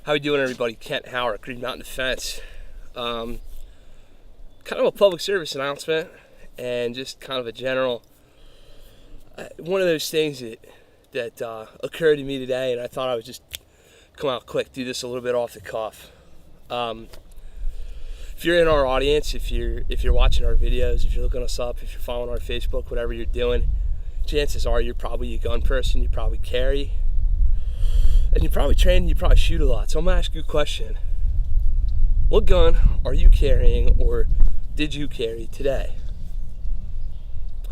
How we doing, everybody? Kent Howard, Green Mountain Defense. Kind of a public service announcement, and just kind of a general, one of those things that occurred to me today, and I thought I would just come out quick, do this a little bit off the cuff. If you're in our audience, if you're watching our videos, if you're looking us up, if you're following our Facebook, whatever you're doing, chances are you're probably a gun person. You probably carry. And you probably train and you probably shoot a lot. So I'm going to ask you a question. What gun are you carrying, or did you carry today?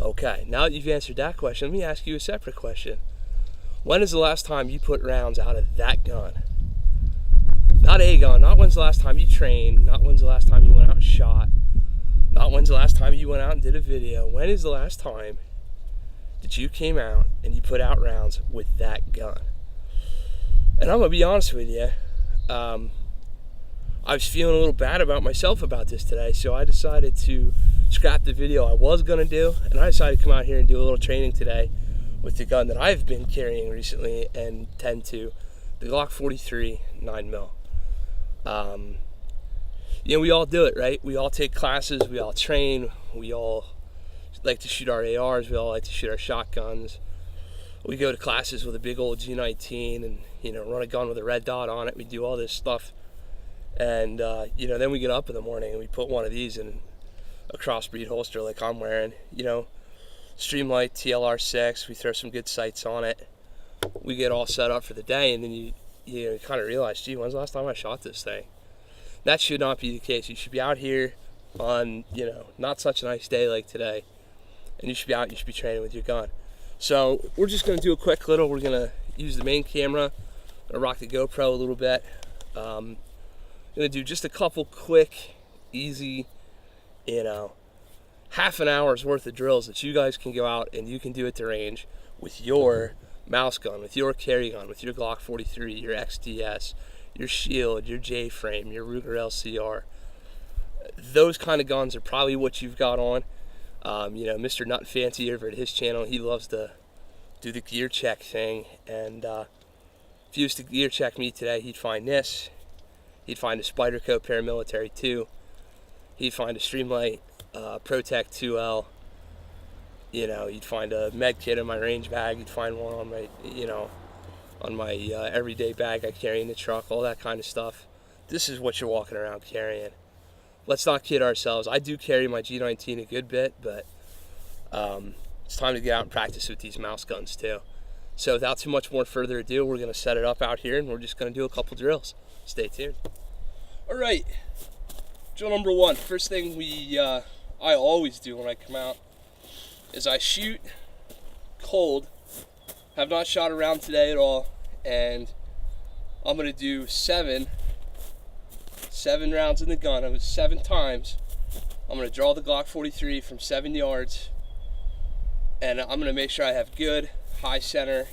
Okay, now that you've answered that question, let me ask you a separate question. When is the last time you put rounds out of that gun? Not a gun, not when's the last time you trained, not when's the last time you went out and shot, not when's the last time you went out and did a video. When is the last time that you came out and you put out rounds with that gun? And I'm going to be honest with you, I was feeling a little bad about myself about this today, so I decided to scrap the video I was going to do, and I decided to come out here and do a little training today with the gun that I've been carrying recently and tend to, the Glock 43 9mm. We all do it, right? We all take classes, we all train, we all like to shoot our ARs, we all like to shoot our shotguns. We go to classes with a big old G19 and, run a gun with a red dot on it. We do all this stuff. And, then we get up in the morning and we put one of these in a crossbreed holster like I'm wearing. Streamlight TLR6, we throw some good sights on it. We get all set up for the day, and then you kind of realize, gee, when's the last time I shot this thing? That should not be the case. You should be out here on, not such a nice day like today. And you should be out, you should be training with your gun. So we're just going to do a quick little, we're going to use the main camera, rock the GoPro a little bit. I'm going to do just a couple quick, easy, half an hour's worth of drills that you guys can go out and you can do at the range with your mouse gun, with your carry gun, with your Glock 43, your XDS, your Shield, your J-frame, your Ruger LCR. Those kind of guns are probably what you've got on. Mr. Nut Fancy over at his channel, he loves to do the gear check thing, and if he was to gear check me today, he'd find this. He'd find a Spyderco Paramilitary 2. He'd find a Streamlight Protect 2L. You'd find a med kit in my range bag. You'd find one on my everyday bag I carry in the truck, all that kind of stuff. This is what you're walking around carrying. Let's not kid ourselves. I do carry my G19 a good bit, but it's time to get out and practice with these mouse guns too. So without too much more further ado, we're going to set it up out here, and we're just going to do a couple drills. Stay tuned. All right, drill number one. First thing I always do when I come out is I shoot cold. Have not shot a round today at all, and I'm going to do seven rounds in the gun. I'm 7 times. I'm going to draw the Glock 43 from 7 yards, and I'm going to make sure I have good high center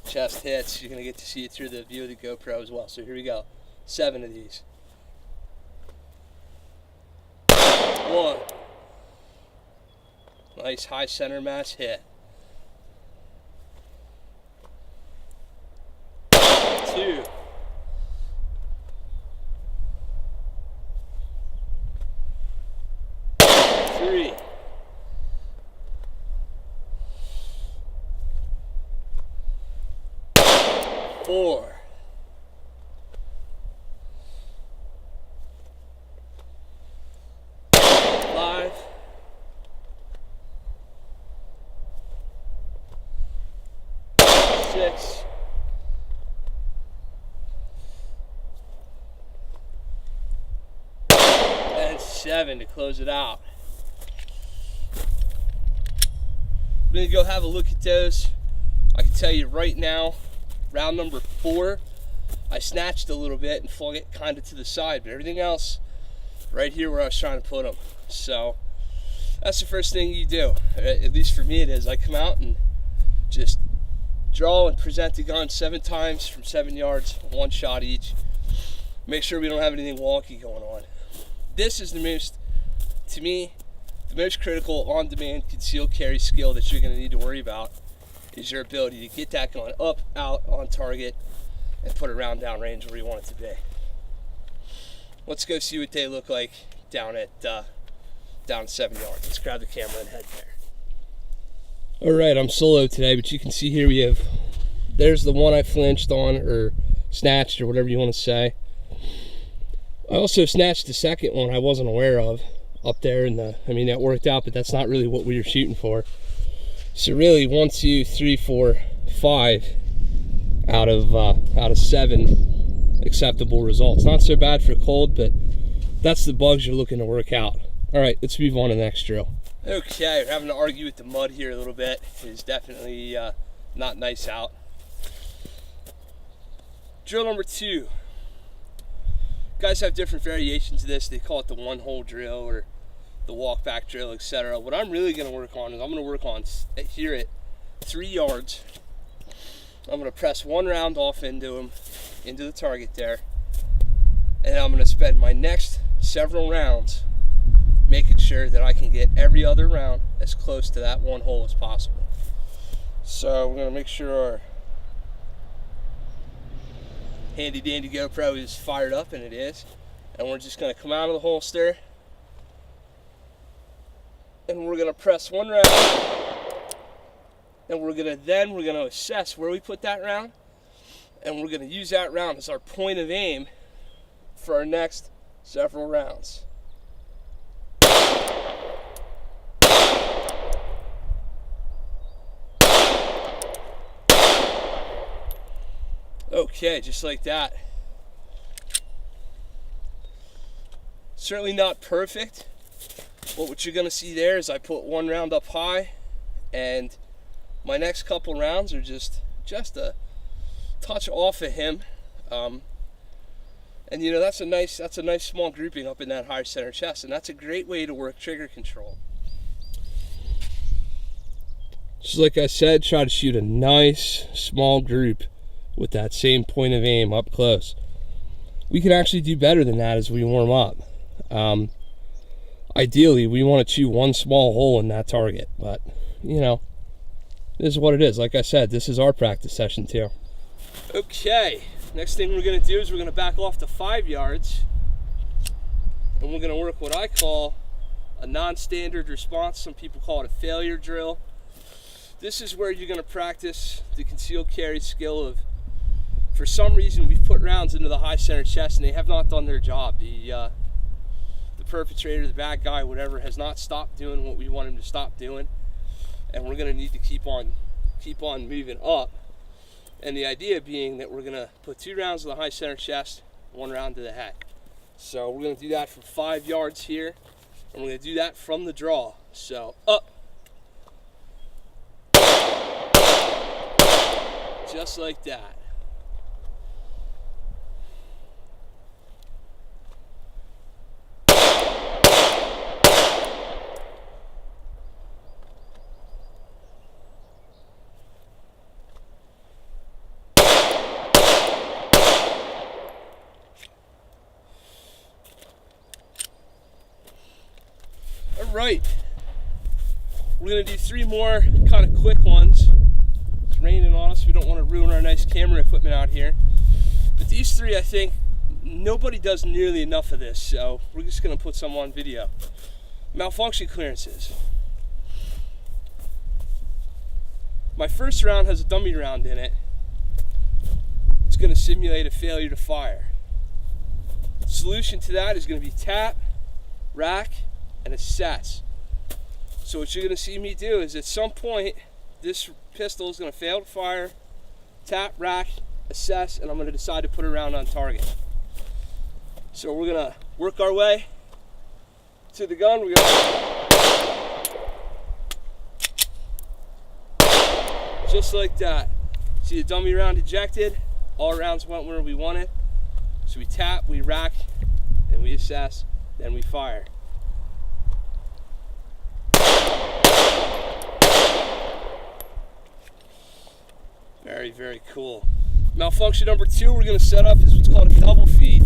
chest hits. You're going to get to see it through the view of the GoPro as well. So here we go. 7 of these. 1. Nice high center mass hit. 2. 3. 4. 5. 6. 7 to close it out. I'm gonna go have a look at those. I can tell you right now, round number 4, I snatched a little bit and flung it kind of to the side, but everything else right here where I was trying to put them. So that's the first thing you do. At least for me it is. I come out and just draw and present the gun 7 times from 7 yards, 1 shot each. Make sure we don't have anything wonky going on. This is the most, to me, the most critical on-demand concealed carry skill that you're going to need to worry about is your ability to get that gun up, out, on target, and put it around downrange where you want it to be. Let's go see what they look like down at 7 yards. Let's grab the camera and head there. Alright, I'm solo today, but you can see here we have, there's the one I flinched on, or snatched, or whatever you want to say. I also snatched the second one I wasn't aware of up there in the, I mean, that worked out, but that's not really what we were shooting for. So really 1, 2, 3, 4, 5 out of 7 acceptable results. Not so bad for cold, but that's the bugs you're looking to work out. All right, let's move on to the next drill. Okay, we're having to argue with the mud here a little bit. It is definitely not nice out. Drill number 2. Guys have different variations of this. They call it the one-hole drill or the walk-back drill, etc. What I'm really going to work on is I'm going to work on here at 3 yards. I'm going to press 1 round off into the target there, and I'm going to spend my next several rounds making sure that I can get every other round as close to that 1 hole as possible. So we're going to make sure our handy dandy GoPro is fired up, and it is, and we're just going to come out of the holster and we're going to press 1 round, and we're going to assess where we put that round, and we're going to use that round as our point of aim for our next several rounds. Okay, just like that. Certainly not perfect, but what you're going to see there is I put 1 round up high, and my next couple rounds are just a touch off of him. And you know, that's a nice small grouping up in that high center chest, and that's a great way to work trigger control. Just like I said, try to shoot a nice small group with that same point of aim up close. We can actually do better than that as we warm up. Ideally, we want to chew 1 small hole in that target, but you know, this is what it is. Like I said, this is our practice session too. Okay, next thing we're going to do is we're going to back off to 5 yards, and we're going to work what I call a non-standard response. Some people call it a failure drill. This is where you're going to practice the concealed carry skill of, for some reason, we've put rounds into the high center chest and they have not done their job. The perpetrator, the bad guy, whatever, has not stopped doing what we want him to stop doing, and we're going to need to keep on moving up. And the idea being that we're going to put 2 rounds to the high center chest, 1 round to the head. So we're going to do that for 5 yards here, and we're going to do that from the draw. So up, just like that. Right, we're going to do 3 more kind of quick ones. It's raining on us, we don't want to ruin our nice camera equipment out here. But these 3, I think, nobody does nearly enough of this, so we're just going to put some on video. Malfunction clearances. My first round has a dummy round in it. It's going to simulate a failure to fire. The solution to that is going to be tap, rack, and assess. So what you're going to see me do is at some point this pistol is going to fail to fire, tap, rack, assess, and I'm going to decide to put a round on target. So we're going to work our way to the gun. We're going just like that. See the dummy round ejected, all rounds went where we wanted. So we tap, we rack, and we assess, then we fire. Very, very cool. Malfunction number 2 we're going to set up is what's called a double feed.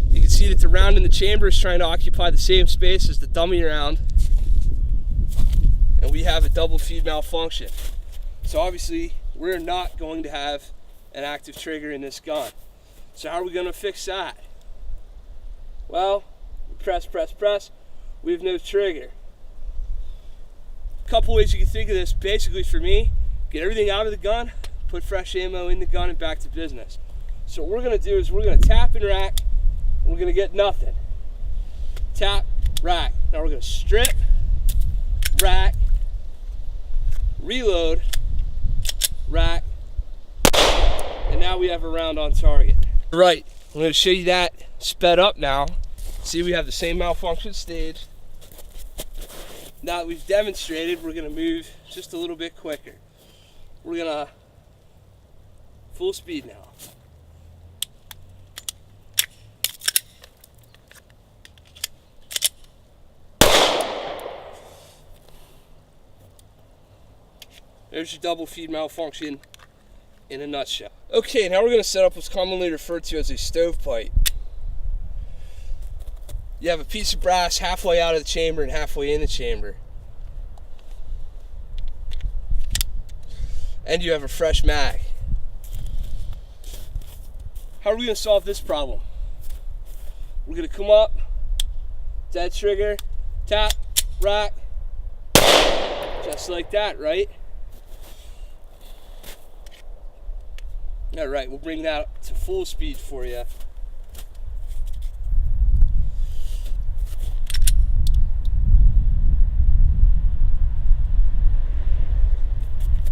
You can see that the round in the chamber is trying to occupy the same space as the dummy round, and we have a double feed malfunction. So obviously we're not going to have an active trigger in this gun. So how are we going to fix that? Well, press, we have no trigger. A couple ways you can think of this. Basically for me, get everything out of the gun, put fresh ammo in the gun, and back to business. So what we're going to do is we're going to tap and rack, and we're going to get nothing. Tap, rack. Now we're going to strip, rack, reload, rack, and now we have a round on target. Right, I'm going to show you that sped up now. See, we have the same malfunction stage. Now that we've demonstrated, we're going to move just a little bit quicker. We're going to full speed now. There's your double feed malfunction in a nutshell. Okay, now we're going to set up what's commonly referred to as a stovepipe. You have a piece of brass halfway out of the chamber and halfway in the chamber. And you have a fresh mag. How are we going to solve this problem? We're going to come up, dead trigger, tap, rack, just like that, right? All right, we'll bring that to full speed for you.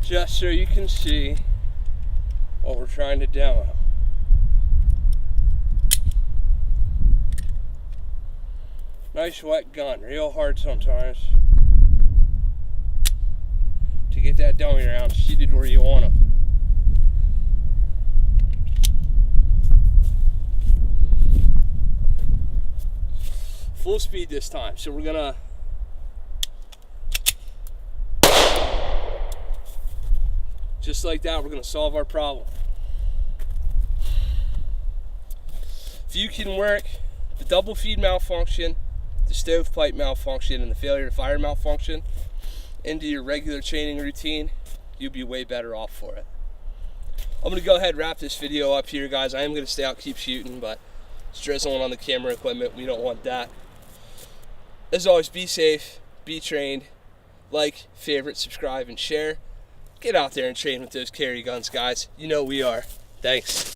Just so you can see what we're trying to demo. Nice wet gun, real hard sometimes to get that dummy round seated where you want them. Full speed this time, so we're gonna just like that, we're gonna solve our problem. If you can work the double feed malfunction, the stovepipe malfunction, and the failure to fire malfunction into your regular training routine, you'll be way better off for it. I'm gonna go ahead and wrap this video up here, guys. I am gonna stay out, keep shooting, but it's drizzling on the camera equipment. We don't want that. As always, be safe, be trained, like, favorite, subscribe, and share. Get out there and train with those carry guns, guys. You know we are. Thanks.